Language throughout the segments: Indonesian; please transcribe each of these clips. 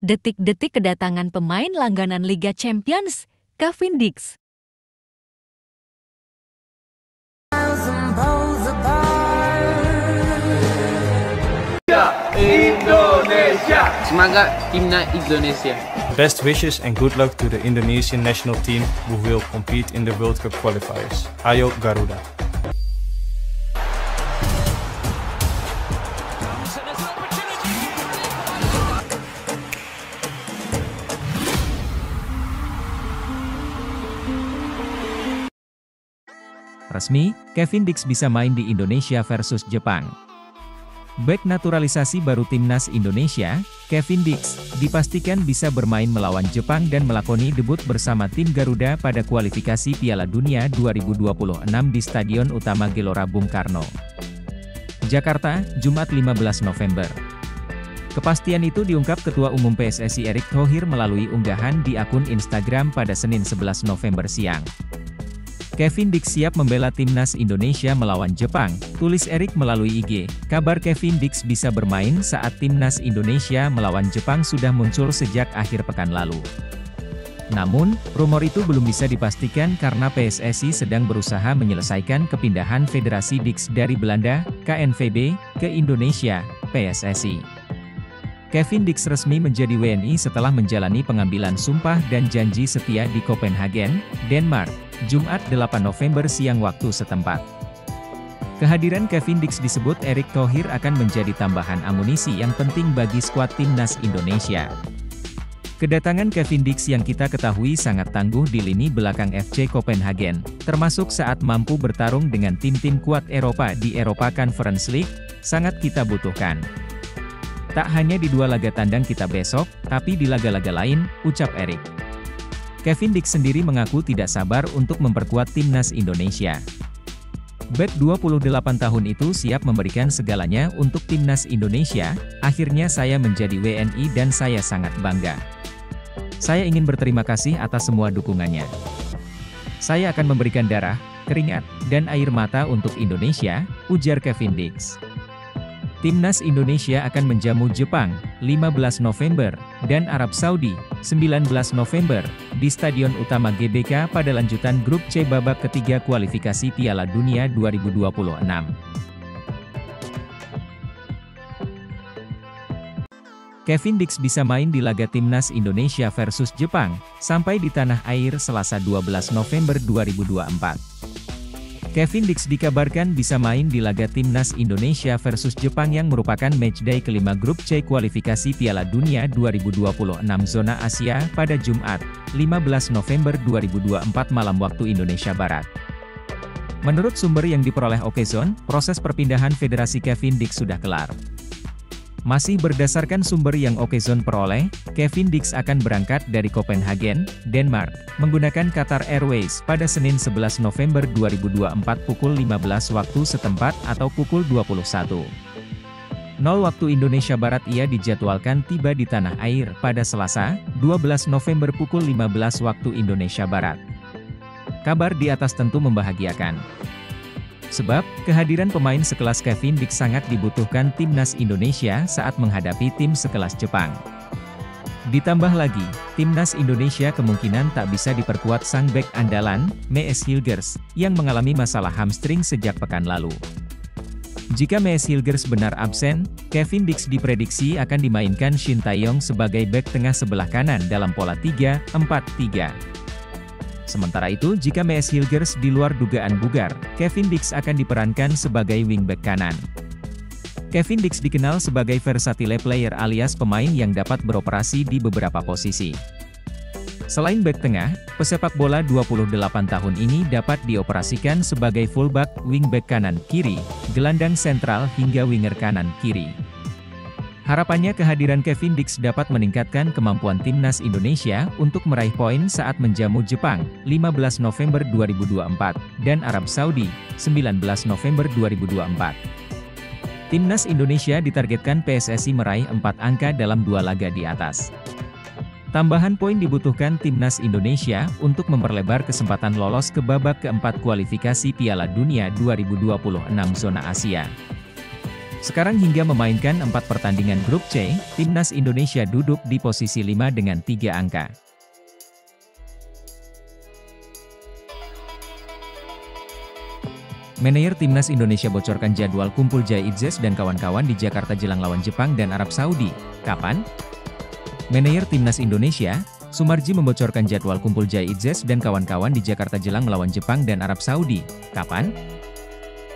Detik-detik kedatangan pemain langganan Liga Champions, Kevin Dix. Indonesia! Semangat Timnas Indonesia! Best wishes and good luck to the Indonesian national team who will compete in the World Cup qualifiers. Ayo Garuda! Resmi, Kevin Dix bisa main di Indonesia versus Jepang. Bek naturalisasi baru Timnas Indonesia, Kevin Dix, dipastikan bisa bermain melawan Jepang dan melakoni debut bersama tim Garuda pada kualifikasi Piala Dunia 2026 di Stadion Utama Gelora Bung Karno, Jakarta, Jumat 15 November. Kepastian itu diungkap Ketua Umum PSSI Erick Thohir melalui unggahan di akun Instagram pada Senin 11 November siang. Kevin Dix siap membela Timnas Indonesia melawan Jepang, tulis Erick melalui IG. Kabar Kevin Dix bisa bermain saat Timnas Indonesia melawan Jepang sudah muncul sejak akhir pekan lalu. Namun, rumor itu belum bisa dipastikan karena PSSI sedang berusaha menyelesaikan kepindahan Federasi Dix dari Belanda, KNVB, ke Indonesia, PSSI. Kevin Dix resmi menjadi WNI setelah menjalani pengambilan sumpah dan janji setia di Copenhagen, Denmark, Jumat 8 November siang waktu setempat. Kehadiran Kevin Dix disebut Erick Thohir akan menjadi tambahan amunisi yang penting bagi skuad Timnas Indonesia. Kedatangan Kevin Dix yang kita ketahui sangat tangguh di lini belakang FC Copenhagen, termasuk saat mampu bertarung dengan tim-tim kuat Eropa di Europa Conference League, sangat kita butuhkan. Tak hanya di dua laga tandang kita besok, tapi di laga-laga lain, ucap Erick. Kevin Dix sendiri mengaku tidak sabar untuk memperkuat Timnas Indonesia. Bek 28 tahun itu siap memberikan segalanya untuk Timnas Indonesia, akhirnya saya menjadi WNI dan saya sangat bangga. Saya ingin berterima kasih atas semua dukungannya. Saya akan memberikan darah, keringat, dan air mata untuk Indonesia, ujar Kevin Dix. Timnas Indonesia akan menjamu Jepang, 15 November, dan Arab Saudi, 19 November, di Stadion Utama GBK pada lanjutan grup C babak ketiga kualifikasi Piala Dunia 2026. Kevin Dix bisa main di laga Timnas Indonesia versus Jepang, sampai di tanah air Selasa 12 November 2024. Kevin Dix dikabarkan bisa main di laga Timnas Indonesia versus Jepang yang merupakan matchday kelima grup C kualifikasi Piala Dunia 2026 zona Asia pada Jumat, 15 November 2024 malam waktu Indonesia Barat. Menurut sumber yang diperoleh Okezone, proses perpindahan Federasi Kevin Dix sudah kelar. Masih berdasarkan sumber yang Okezone peroleh, Kevin Dix akan berangkat dari Copenhagen, Denmark, menggunakan Qatar Airways pada Senin 11 November 2024 pukul 15 waktu setempat atau pukul 21.00 waktu Indonesia Barat. Ia dijadwalkan tiba di tanah air pada Selasa, 12 November pukul 15 waktu Indonesia Barat. Kabar di atas tentu membahagiakan. Sebab, kehadiran pemain sekelas Kevin Dix sangat dibutuhkan Timnas Indonesia saat menghadapi tim sekelas Jepang. Ditambah lagi, Timnas Indonesia kemungkinan tak bisa diperkuat sang bek andalan, Mees Hilgers, yang mengalami masalah hamstring sejak pekan lalu. Jika Mees Hilgers benar absen, Kevin Dix diprediksi akan dimainkan Shin Tae-yong sebagai bek tengah sebelah kanan dalam pola 3-4-3. Sementara itu, jika Mees Hilgers di luar dugaan bugar, Kevin Dix akan diperankan sebagai wingback kanan. Kevin Dix dikenal sebagai versatile player alias pemain yang dapat beroperasi di beberapa posisi. Selain bek tengah, pesepak bola 28 tahun ini dapat dioperasikan sebagai fullback, wingback kanan kiri, gelandang sentral hingga winger kanan kiri. Harapannya kehadiran Kevin Dix dapat meningkatkan kemampuan Timnas Indonesia untuk meraih poin saat menjamu Jepang, 15 November 2024, dan Arab Saudi, 19 November 2024. Timnas Indonesia ditargetkan PSSI meraih 4 angka dalam 2 laga di atas. Tambahan poin dibutuhkan Timnas Indonesia untuk memperlebar kesempatan lolos ke babak keempat kualifikasi Piala Dunia 2026 zona Asia. Sekarang hingga memainkan 4 pertandingan grup C, Timnas Indonesia duduk di posisi 5 dengan 3 angka. Manajer Timnas Indonesia bocorkan jadwal kumpul Jai Itzes dan kawan-kawan di Jakarta jelang lawan Jepang dan Arab Saudi. Kapan? Manajer Timnas Indonesia, Sumarji membocorkan jadwal kumpul Jai Itzes dan kawan-kawan di Jakarta jelang melawan Jepang dan Arab Saudi. Kapan?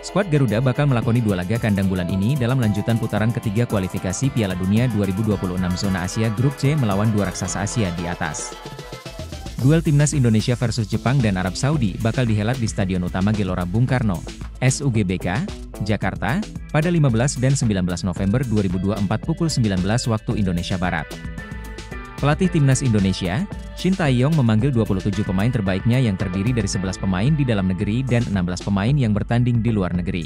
Skuad Garuda bakal melakoni 2 laga kandang bulan ini dalam lanjutan putaran ketiga kualifikasi Piala Dunia 2026 zona Asia Grup C melawan 2 raksasa Asia di atas. Duel Timnas Indonesia versus Jepang dan Arab Saudi bakal dihelat di Stadion Utama Gelora Bung Karno, SUGBK, Jakarta, pada 15 dan 19 November 2024 pukul 19 waktu Indonesia Barat. Pelatih Timnas Indonesia, Shin Tae-yong memanggil 27 pemain terbaiknya yang terdiri dari 11 pemain di dalam negeri dan 16 pemain yang bertanding di luar negeri.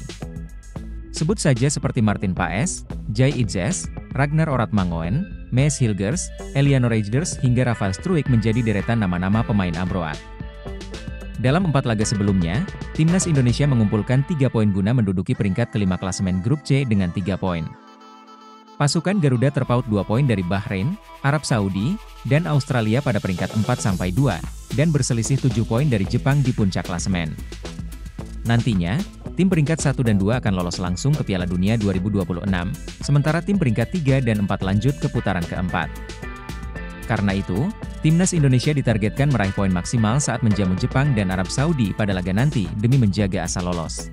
Sebut saja seperti Martin Paes, Jai Itzes, Ragnar Oratmangoen, Mees Hilgers, Eliano Reijers hingga Rafael Struijk menjadi deretan nama-nama pemain abroad. Dalam 4 laga sebelumnya, Timnas Indonesia mengumpulkan 3 poin guna menduduki peringkat kelima klasemen Grup C dengan 3 poin. Pasukan Garuda terpaut 2 poin dari Bahrain, Arab Saudi, dan Australia pada peringkat 4-2, dan berselisih 7 poin dari Jepang di puncak klasemen. Nantinya, tim peringkat 1 dan 2 akan lolos langsung ke Piala Dunia 2026, sementara tim peringkat 3 dan 4 lanjut ke putaran keempat. Karena itu, Timnas Indonesia ditargetkan meraih poin maksimal saat menjamu Jepang dan Arab Saudi pada laga nanti demi menjaga asa lolos.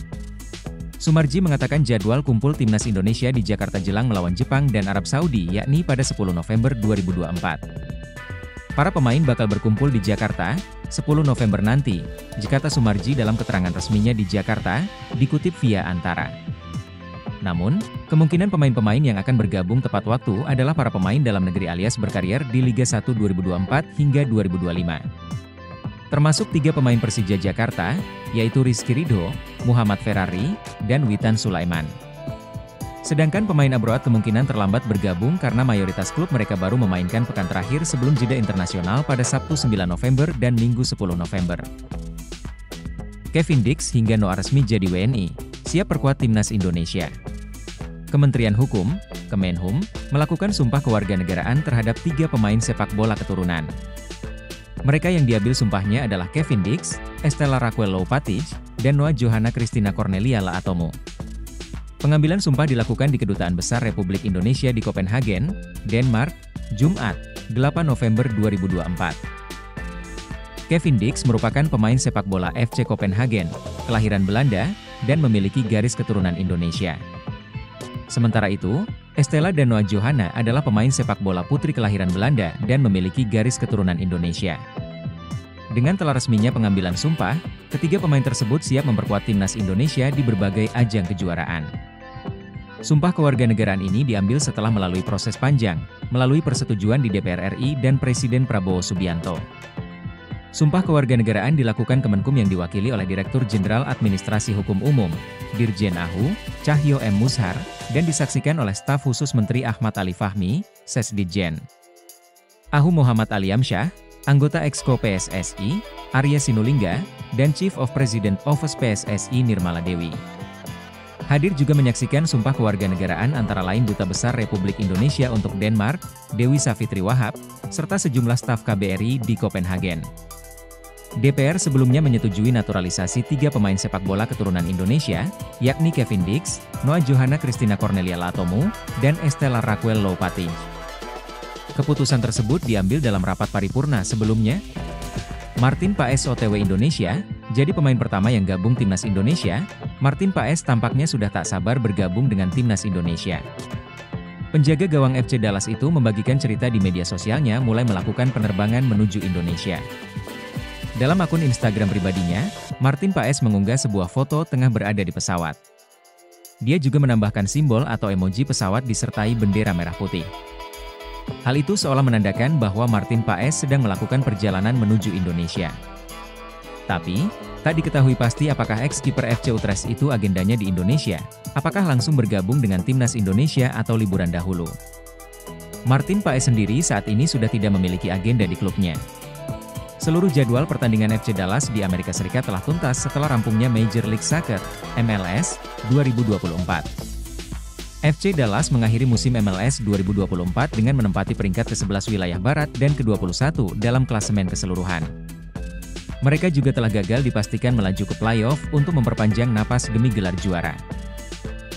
Sumarji mengatakan jadwal kumpul Timnas Indonesia di Jakarta jelang melawan Jepang dan Arab Saudi yakni pada 10 November 2024. Para pemain bakal berkumpul di Jakarta, 10 November nanti, kata Sumarji dalam keterangan resminya di Jakarta, dikutip via Antara. Namun, kemungkinan pemain-pemain yang akan bergabung tepat waktu adalah para pemain dalam negeri alias berkarier di Liga 1 2024 hingga 2025. Termasuk 3 pemain Persija Jakarta, yaitu Rizky Ridho, Muhammad Ferrari, dan Witan Sulaiman. Sedangkan pemain abroad kemungkinan terlambat bergabung karena mayoritas klub mereka baru memainkan pekan terakhir sebelum jeda internasional pada Sabtu 9 November dan Minggu 10 November. Kevin Dix hingga Noah resmi jadi WNI, siap perkuat Timnas Indonesia. Kementerian Hukum, Kemenhum, melakukan sumpah kewarganegaraan terhadap 3 pemain sepak bola keturunan. Mereka yang diambil sumpahnya adalah Kevin Dix, Estella Raquel Loupatij, dan Noah Johanna Christina Cornelia Laatomo. Pengambilan sumpah dilakukan di Kedutaan Besar Republik Indonesia di Copenhagen, Denmark, Jumat, 8 November 2024. Kevin Dix merupakan pemain sepak bola FC Copenhagen, kelahiran Belanda, dan memiliki garis keturunan Indonesia. Sementara itu, Estella dan Noah Johanna adalah pemain sepak bola putri kelahiran Belanda dan memiliki garis keturunan Indonesia. Dengan telah resminya pengambilan sumpah, ketiga pemain tersebut siap memperkuat Timnas Indonesia di berbagai ajang kejuaraan. Sumpah kewarganegaraan ini diambil setelah melalui proses panjang, melalui persetujuan di DPR RI dan Presiden Prabowo Subianto. Sumpah kewarganegaraan dilakukan Kemenkum yang diwakili oleh Direktur Jenderal Administrasi Hukum Umum, Dirjen AHU, Cahyo M. Mushar, dan disaksikan oleh staf khusus Menteri Ahmad Ali Fahmi, Sesditjen. AHU Muhammad Aliamsyah, anggota Exco PSSI, Arya Sinulinga, dan Chief of President Office PSSI Nirmala Dewi. Hadir juga menyaksikan sumpah kewarganegaraan antara lain Duta Besar Republik Indonesia untuk Denmark, Dewi Savitri Wahab, serta sejumlah staf KBRI di Copenhagen. DPR sebelumnya menyetujui naturalisasi 3 pemain sepak bola keturunan Indonesia, yakni Kevin Dix, Noah Johanna Christina Cornelia Laatomo, dan Estella Raquel Loupatij. Keputusan tersebut diambil dalam rapat paripurna sebelumnya. Martin Paes OTW Indonesia, jadi pemain pertama yang gabung Timnas Indonesia. Martin Paes tampaknya sudah tak sabar bergabung dengan Timnas Indonesia. Penjaga gawang FC Dallas itu membagikan cerita di media sosialnya mulai melakukan penerbangan menuju Indonesia. Dalam akun Instagram pribadinya, Martin Paes mengunggah sebuah foto tengah berada di pesawat. Dia juga menambahkan simbol atau emoji pesawat disertai bendera merah putih. Hal itu seolah menandakan bahwa Martin Paes sedang melakukan perjalanan menuju Indonesia. Tapi, tak diketahui pasti apakah ex-kiper FC Utrecht itu agendanya di Indonesia, apakah langsung bergabung dengan Timnas Indonesia atau liburan dahulu. Martin Paes sendiri saat ini sudah tidak memiliki agenda di klubnya. Seluruh jadwal pertandingan FC Dallas di Amerika Serikat telah tuntas setelah rampungnya Major League Soccer, MLS, 2024. FC Dallas mengakhiri musim MLS 2024 dengan menempati peringkat ke-11 wilayah barat dan ke-21 dalam klasemen keseluruhan. Mereka juga telah gagal dipastikan melaju ke playoff untuk memperpanjang napas demi gelar juara.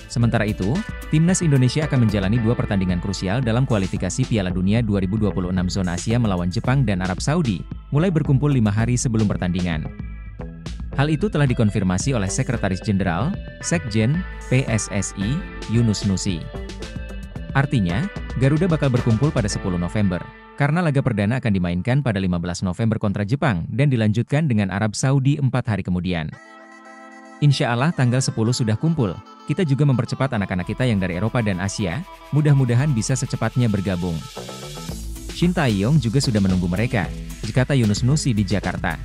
Sementara itu, Timnas Indonesia akan menjalani 2 pertandingan krusial dalam kualifikasi Piala Dunia 2026 zona Asia melawan Jepang dan Arab Saudi, mulai berkumpul 5 hari sebelum pertandingan. Hal itu telah dikonfirmasi oleh Sekretaris Jenderal, Sekjen, PSSI, Yunus Nusi. Artinya, Garuda bakal berkumpul pada 10 November, karena laga perdana akan dimainkan pada 15 November kontra Jepang dan dilanjutkan dengan Arab Saudi 4 hari kemudian. Insya Allah tanggal 10 sudah kumpul, kita juga mempercepat anak-anak kita yang dari Eropa dan Asia, mudah-mudahan bisa secepatnya bergabung. Shin Tae-yong juga sudah menunggu mereka, kata Yunus Nusi di Jakarta.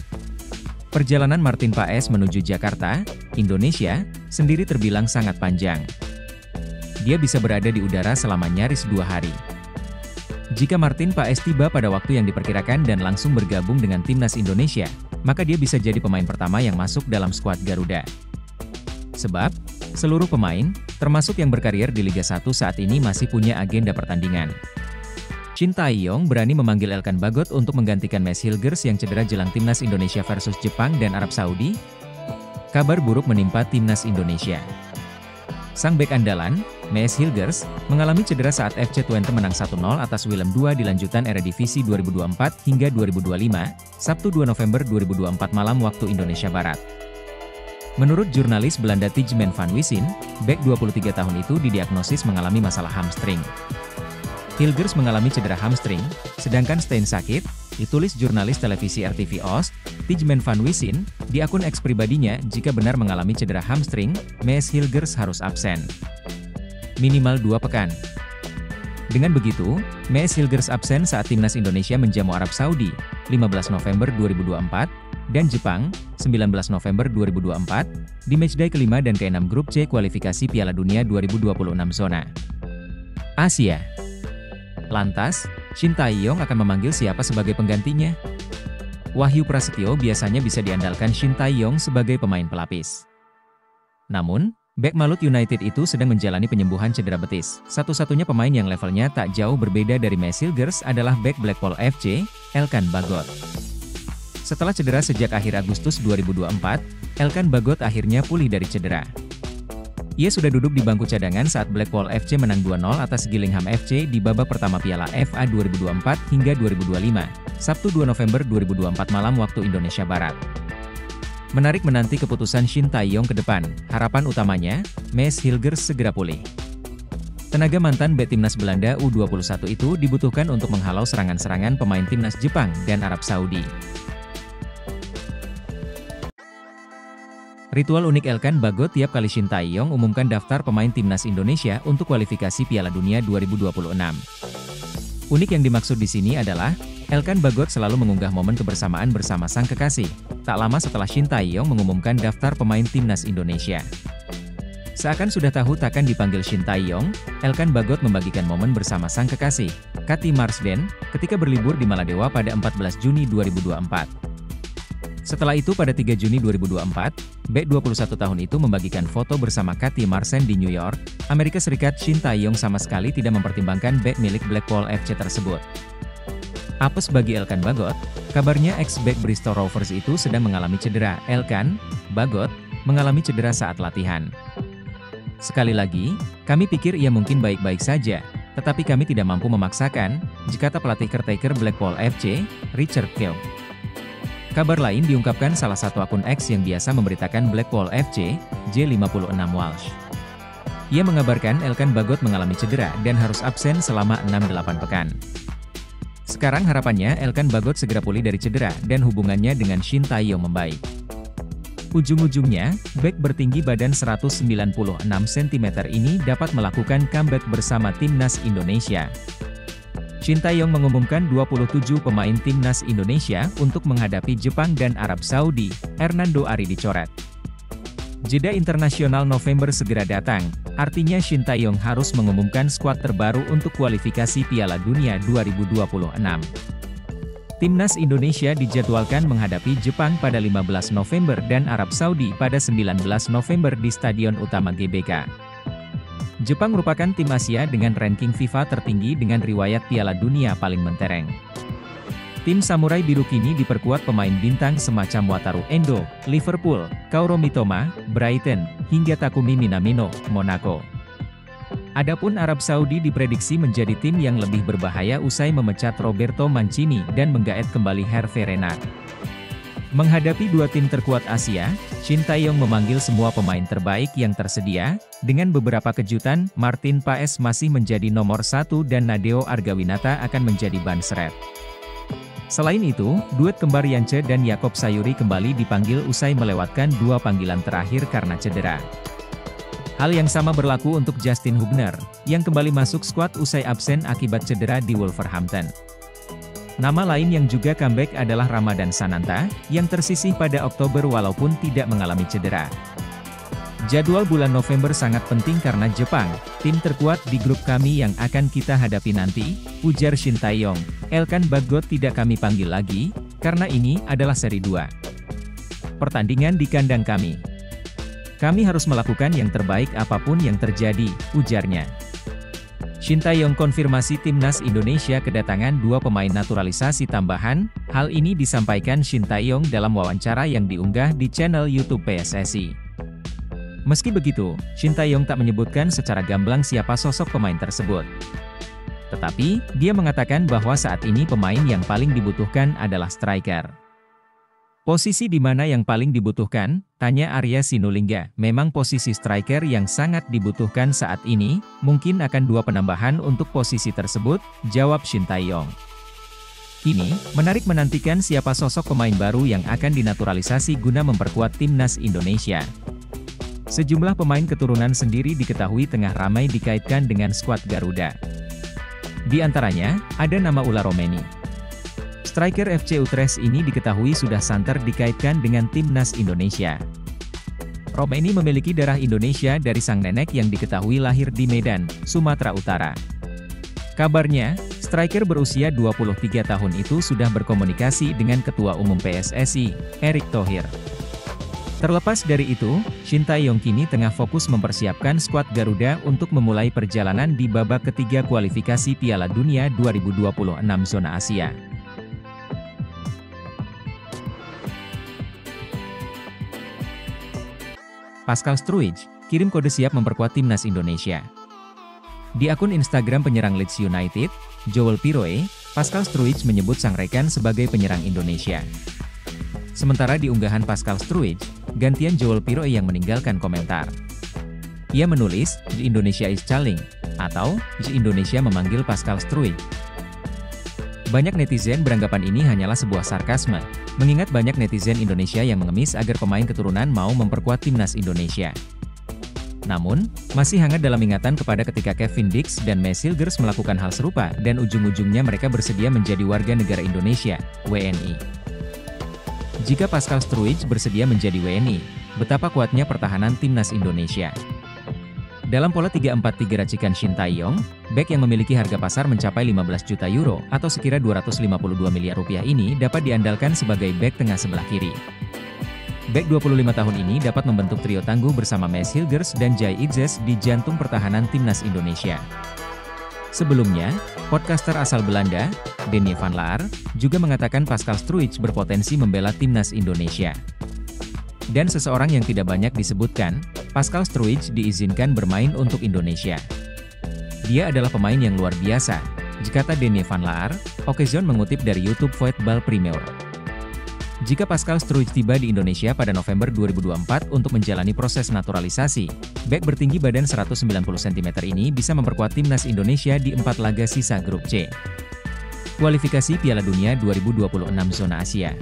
Perjalanan Martin Paes menuju Jakarta, Indonesia, sendiri terbilang sangat panjang. Dia bisa berada di udara selama nyaris 2 hari. Jika Martin Paes tiba pada waktu yang diperkirakan dan langsung bergabung dengan Timnas Indonesia, maka dia bisa jadi pemain pertama yang masuk dalam skuad Garuda. Sebab, seluruh pemain, termasuk yang berkarir di Liga 1 saat ini masih punya agenda pertandingan. Shin Tae-yong berani memanggil Elkan Bagot untuk menggantikan Mads Hilgers yang cedera jelang Timnas Indonesia versus Jepang dan Arab Saudi. Kabar buruk menimpa Timnas Indonesia. Sang bek andalan, Mads Hilgers, mengalami cedera saat FC Twente menang 1-0 atas Willem II di lanjutan Eredivisie 2024 hingga 2025, Sabtu 2 November 2024 malam waktu Indonesia Barat. Menurut jurnalis Belanda Tijmen van Wissem, bek 23 tahun itu didiagnosis mengalami masalah hamstring. Hilgers mengalami cedera hamstring, sedangkan Stein sakit, ditulis jurnalis televisi RTV Oost, Tijmen van Wissem, di akun X pribadinya. Jika benar mengalami cedera hamstring, Mads Hilgers harus absen minimal 2 pekan. Dengan begitu, Mads Hilgers absen saat Timnas Indonesia menjamu Arab Saudi, 15 November 2024, dan Jepang, 19 November 2024, di matchday ke-5 dan ke-6 grup C kualifikasi Piala Dunia 2026 zona Asia. Lantas, Shin Tae-yong akan memanggil siapa sebagai penggantinya? Wahyu Prasetyo biasanya bisa diandalkan Shin Tae-yong sebagai pemain pelapis. Namun, bek Malut United itu sedang menjalani penyembuhan cedera betis. Satu-satunya pemain yang levelnya tak jauh berbeda dari Mads Hilgers adalah bek Blackpool FC, Elkan Bagot. Setelah cedera sejak akhir Agustus 2024, Elkan Bagot akhirnya pulih dari cedera. Ia sudah duduk di bangku cadangan saat Blackpool FC menang 2-0 atas Gillingham FC di babak pertama Piala FA 2024 hingga 2025, Sabtu 2 November 2024 malam waktu Indonesia Barat. Menarik menanti keputusan Shin Tae-yong ke depan, harapan utamanya, Mads Hilgers segera pulih. Tenaga mantan bek Timnas Belanda U21 itu dibutuhkan untuk menghalau serangan-serangan pemain Timnas Jepang dan Arab Saudi. Ritual unik Elkan Bagot tiap kali Shin Tae-yong umumkan daftar pemain Timnas Indonesia untuk kualifikasi Piala Dunia 2026. Unik yang dimaksud di sini adalah, Elkan Bagot selalu mengunggah momen kebersamaan bersama sang kekasih, tak lama setelah Shin Tae-yong mengumumkan daftar pemain Timnas Indonesia. Seakan sudah tahu takkan dipanggil Shin Tae-yong, Elkan Bagot membagikan momen bersama sang kekasih, Cathy Marsden, ketika berlibur di Maladewa pada 14 Juni 2024. Setelah itu pada 3 Juni 2024, bek 21 tahun itu membagikan foto bersama Cathy Marsden di New York, Amerika Serikat. Shin Tae-yong sama sekali tidak mempertimbangkan bek milik Blackpool FC tersebut. Apes bagi Elkan Bagot, kabarnya ex-bek Bristol Rovers itu sedang mengalami cedera. Elkan Bagot mengalami cedera saat latihan. Sekali lagi, kami pikir ia mungkin baik-baik saja, tetapi kami tidak mampu memaksakan, kata pelatih caretaker Blackpool FC, Richard Keogh. Kabar lain diungkapkan salah satu akun X yang biasa memberitakan Blackpool FC, J56 Walsh. Ia mengabarkan Elkan Bagot mengalami cedera dan harus absen selama 6-8 pekan. Sekarang harapannya Elkan Bagot segera pulih dari cedera dan hubungannya dengan Shin Tae-yong membaik. Ujung-ujungnya, bek bertinggi badan 196 cm ini dapat melakukan comeback bersama Timnas Indonesia. Shin Tae-yong mengumumkan 27 pemain Timnas Indonesia untuk menghadapi Jepang dan Arab Saudi. Hernando Ari dicoret. Jeda internasional November segera datang, artinya Shin Tae-yong harus mengumumkan skuad terbaru untuk kualifikasi Piala Dunia 2026. Timnas Indonesia dijadwalkan menghadapi Jepang pada 15 November dan Arab Saudi pada 19 November di Stadion Utama GBK. Jepang merupakan tim Asia dengan ranking FIFA tertinggi dengan riwayat Piala Dunia paling mentereng. Tim Samurai Biru kini diperkuat pemain bintang semacam Wataru Endo, Liverpool, Kaoru Mitoma, Brighton, hingga Takumi Minamino, Monaco. Adapun Arab Saudi diprediksi menjadi tim yang lebih berbahaya usai memecat Roberto Mancini dan menggaet kembali Hervé Renard. Menghadapi dua tim terkuat Asia, Shin Tae-yong memanggil semua pemain terbaik yang tersedia. Dengan beberapa kejutan, Martin Paes masih menjadi nomor 1 dan Nadeo Argawinata akan menjadi ban seret. Selain itu, duet kembar Yance dan Yakob Sayuri kembali dipanggil usai melewatkan dua panggilan terakhir karena cedera. Hal yang sama berlaku untuk Justin Hubner, yang kembali masuk skuad usai absen akibat cedera di Wolverhampton. Nama lain yang juga comeback adalah Ramadan Sananta, yang tersisih pada Oktober walaupun tidak mengalami cedera. Jadwal bulan November sangat penting karena Jepang, tim terkuat di grup kami yang akan kita hadapi nanti, ujar Shin Tae-yong. Elkan Bagot tidak kami panggil lagi, karena ini adalah seri 2 pertandingan di kandang kami. Kami harus melakukan yang terbaik apapun yang terjadi, ujarnya. Shin Tae-yong konfirmasi timnas Indonesia kedatangan dua pemain naturalisasi tambahan. Hal ini disampaikan Shin Tae-yong dalam wawancara yang diunggah di channel YouTube PSSI. Meski begitu, Shin Tae-yong tak menyebutkan secara gamblang siapa sosok pemain tersebut. Tetapi, dia mengatakan bahwa saat ini pemain yang paling dibutuhkan adalah striker. Posisi di mana yang paling dibutuhkan? Tanya Arya Sinulinga. Memang posisi striker yang sangat dibutuhkan saat ini, mungkin akan dua penambahan untuk posisi tersebut, jawab Shin Tae-yong. Kini, menarik menantikan siapa sosok pemain baru yang akan dinaturalisasi guna memperkuat timnas Indonesia. Sejumlah pemain keturunan sendiri diketahui tengah ramai dikaitkan dengan skuad Garuda. Di antaranya, ada nama Ula Romeni. Striker FC Utrecht ini diketahui sudah santer dikaitkan dengan timnas Indonesia. Romeni memiliki darah Indonesia dari sang nenek yang diketahui lahir di Medan, Sumatera Utara. Kabarnya, striker berusia 23 tahun itu sudah berkomunikasi dengan Ketua Umum PSSI, Erick Thohir. Terlepas dari itu, Shin Tae-yong kini tengah fokus mempersiapkan skuad Garuda untuk memulai perjalanan di babak ketiga kualifikasi Piala Dunia 2026 zona Asia. Pascal Struijk, kirim kode siap memperkuat timnas Indonesia. Di akun Instagram penyerang Leeds United, Joel Piroe, Pascal Struijk menyebut sang rekan sebagai penyerang Indonesia. Sementara di unggahan Pascal Struijk, gantian Joel Piroe yang meninggalkan komentar. Ia menulis, "The Indonesia is calling," atau, "The Indonesia memanggil Pascal Struijk." Banyak netizen beranggapan ini hanyalah sebuah sarkasme, mengingat banyak netizen Indonesia yang mengemis agar pemain keturunan mau memperkuat timnas Indonesia. Namun, masih hangat dalam ingatan kepada ketika Kevin Dix dan Mes Hilgers melakukan hal serupa dan ujung-ujungnya mereka bersedia menjadi warga negara Indonesia, WNI. Jika Pascal Struijk bersedia menjadi WNI, betapa kuatnya pertahanan timnas Indonesia. Dalam pola 3-4-3 racikan Shin Tae-yong, bek yang memiliki harga pasar mencapai 15 juta euro atau sekira 252 miliar rupiah ini dapat diandalkan sebagai bek tengah sebelah kiri. Bek 25 tahun ini dapat membentuk trio tangguh bersama Mes Hilgers dan Jai Itzes di jantung pertahanan timnas Indonesia. Sebelumnya, podcaster asal Belanda, Denny van Laar, juga mengatakan Pascal Struijk berpotensi membela timnas Indonesia. Dan seseorang yang tidak banyak disebutkan, Pascal Struijk diizinkan bermain untuk Indonesia. Dia adalah pemain yang luar biasa, kata Denny van Laar, Occasion mengutip dari YouTube Voetbal Premier. Jika Pascal Struijk tiba di Indonesia pada November 2024 untuk menjalani proses naturalisasi, bek bertinggi badan 190 cm ini bisa memperkuat timnas Indonesia di 4 laga sisa grup C. Kualifikasi Piala Dunia 2026 zona Asia.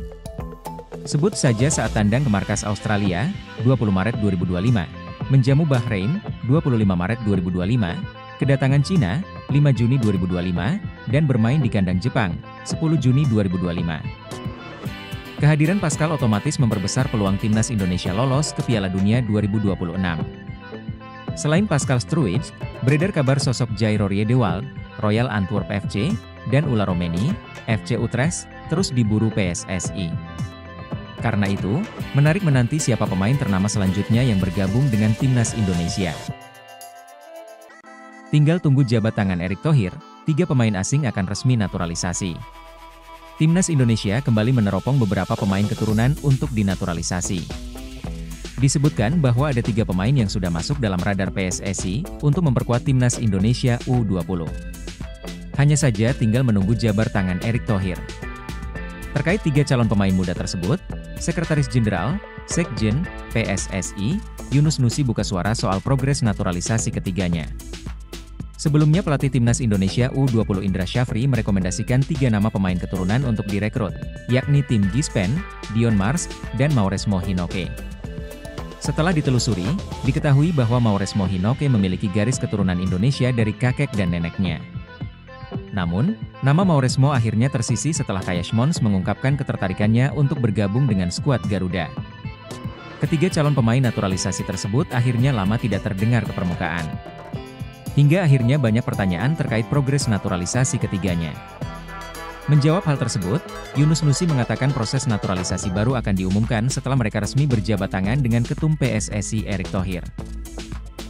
Sebut saja saat tandang ke markas Australia, 20 Maret 2025, menjamu Bahrain, 25 Maret 2025, kedatangan Cina, 5 Juni 2025, dan bermain di kandang Jepang, 10 Juni 2025. Kehadiran Pascal otomatis memperbesar peluang timnas Indonesia lolos ke Piala Dunia 2026. Selain Pascal Struijk, beredar kabar sosok Jairo Riedewald, Royal Antwerp FC, dan Ula Romeni, FC Utrecht, terus diburu PSSI. Karena itu, menarik menanti siapa pemain ternama selanjutnya yang bergabung dengan timnas Indonesia. Tinggal tunggu jabat tangan Erick Thohir, 3 pemain asing akan resmi naturalisasi. Timnas Indonesia kembali meneropong beberapa pemain keturunan untuk dinaturalisasi. Disebutkan bahwa ada 3 pemain yang sudah masuk dalam radar PSSI untuk memperkuat Timnas Indonesia U20. Hanya saja tinggal menunggu jabar tangan Erick Thohir. Terkait 3 calon pemain muda tersebut, Sekretaris Jenderal, Sekjen, PSSI, Yunus Nusi buka suara soal progres naturalisasi ketiganya. Sebelumnya pelatih Timnas Indonesia U20 Indra Syafri merekomendasikan 3 nama pemain keturunan untuk direkrut, yakni Tim Gispen, Dion Mars, dan Mauresmo Hinoke. Setelah ditelusuri, diketahui bahwa Mauresmo Hinoke memiliki garis keturunan Indonesia dari kakek dan neneknya. Namun, nama Mauresmo akhirnya tersisih setelah Kayash Mons mengungkapkan ketertarikannya untuk bergabung dengan skuad Garuda. Ketiga calon pemain naturalisasi tersebut akhirnya lama tidak terdengar ke permukaan. Hingga akhirnya banyak pertanyaan terkait progres naturalisasi ketiganya. Menjawab hal tersebut, Yunus Nusi mengatakan proses naturalisasi baru akan diumumkan setelah mereka resmi berjabat tangan dengan Ketum PSSI Erick Thohir.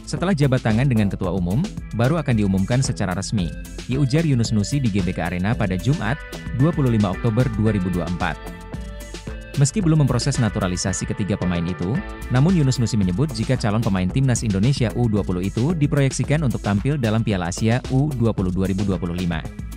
Setelah jabat tangan dengan Ketua Umum, baru akan diumumkan secara resmi, ujar Yunus Nusi di GBK Arena pada Jumat, 25 Oktober 2024. Meski belum memproses naturalisasi ketiga pemain itu, namun Yunus Nusi menyebut jika calon pemain Timnas Indonesia U20 itu diproyeksikan untuk tampil dalam Piala Asia U20 2025.